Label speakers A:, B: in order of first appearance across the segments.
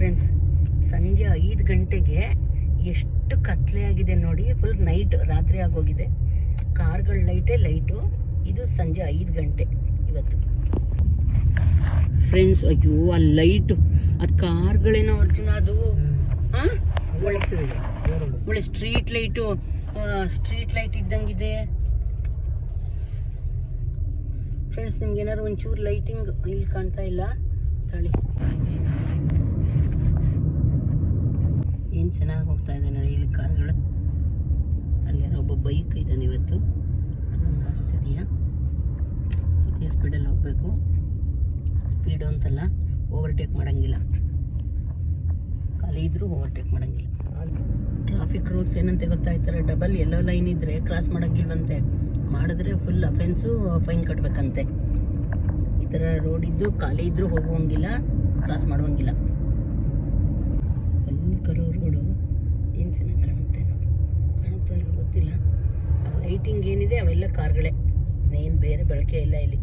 A: Friends, ಸಂಜೆ 5 ಗಂಟೆಗೆ ಎಷ್ಟು ಕತ್ಲೆ ಆಗಿದೆ ನೋಡಿ. ಫುಲ್ ನೈಟ್, ರಾತ್ರಿ ಆಗೋಗಿದೆ. ಕಾರ್ಗಳ ಲೈಟು. ಇದು ಸಂಜೆ 5 ಗಂಟೆ ಇವತ್ತು ಫ್ರೆಂಡ್ಸ್. ಅಯ್ಯೋ ಆ ಲೈಟು, ಅದು ಕಾರ್ಗಳೇನೋ ಅರ್ಜುನ, ಅದು ಒಳ್ಳೆ ಸ್ಟ್ರೀಟ್ ಲೈಟ್ ಇದ್ದಂಗಿದೆ ಫ್ರೆಂಡ್ಸ್. ನಿಮ್ಗೆ ಏನಾದ್ರು ಒಂಚೂರು ಲೈಟಿಂಗ್ ಇಲ್ಲಿ ಕಾಣ್ತಾ ಇಲ್ಲ ತಳಿ. ಏನು ಚೆನ್ನಾಗಿ ಹೋಗ್ತಾ ಇದೆ ನೋಡಿ ಇಲ್ಲಿ ಕಾರ್ಗಳು. ಅಲ್ಲಿ ಒಬ್ಬ ಬೈಕ್ ಇದ್ದಾನೆ ಇವತ್ತು, ಅದೊಂದು ಆಶ್ಚರ್ಯ. ಇದೇ ಸ್ಪೀಡಲ್ಲಿ ಹೋಗಬೇಕು. ಸ್ಪೀಡು ಅಂತಲ್ಲ, ಓವರ್ಟೇಕ್ ಮಾಡೋಂಗಿಲ್ಲ. ಖಾಲಿ ಇದ್ರೂ ಓವರ್ಟೇಕ್ ಮಾಡೋಂಗಿಲ್ಲ. ಟ್ರಾಫಿಕ್ ರೂಲ್ಸ್ ಏನಂತ ಗೊತ್ತಾಯ್ತಾರೆ, ಡಬಲ್ ಯೆಲ್ಲೋ ಲೈನ್ ಇದ್ದರೆ ಕ್ರಾಸ್ ಮಾಡೋಂಗಿಲ್ವಂತೆ. ಮಾಡಿದ್ರೆ ಫುಲ್ ಅಫೆನ್ಸು, ಫೈನ್ ಕಟ್ಟಬೇಕಂತೆ. ಈ ಥರ ರೋಡ್ ಇದ್ದು ಖಾಲಿ ಇದ್ರೂ ಹೋಗುವಂಗಿಲ್ಲ, ಕ್ರಾಸ್ ಮಾಡುವಂಗಿಲ್ಲ. ಫುಲ್ ಕರೋ ರೋಡು. ಏನು ಚೆನ್ನಾಗಿ ಕಾಣುತ್ತೋ ಇಲ್ಲ ಗೊತ್ತಿಲ್ಲ. ಆ ಲೈಟಿಂಗ್ ಏನಿದೆ ಅವೆಲ್ಲ ಕಾರ್ಗಳೇ, ಏನು ಬೇರೆ ಬಳಕೆ ಇಲ್ಲ ಇಲ್ಲಿ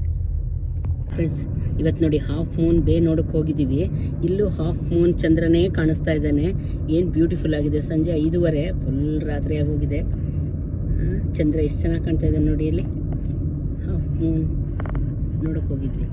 A: ಫ್ರೆಂಡ್ಸ್. ಇವತ್ತು ನೋಡಿ ಹಾಫ್ ಮೂನ್ ಬೇ ನೋಡೋಕೆ ಹೋಗಿದ್ದೀವಿ. ಇಲ್ಲೂ ಹಾಫ್ ಮೂನ್ ಚಂದ್ರನೇ ಕಾಣಿಸ್ತಾ ಇದ್ದಾನೆ. ಏನು ಬ್ಯೂಟಿಫುಲ್ ಆಗಿದೆ. ಸಂಜೆ 5:15, ಫುಲ್ ರಾತ್ರಿ ಆಗೋಗಿದೆ. ಚಂದ್ರ ಎಷ್ಟು ಚೆನ್ನಾಗಿ ಕಾಣ್ತಾ ಇದೆ ನೋಡಿ. ಇಲ್ಲಿ ಹಾಫ್ ಮೂನ್ ನೋಡೋಕೆ ಹೋಗಿದ್ವಿ.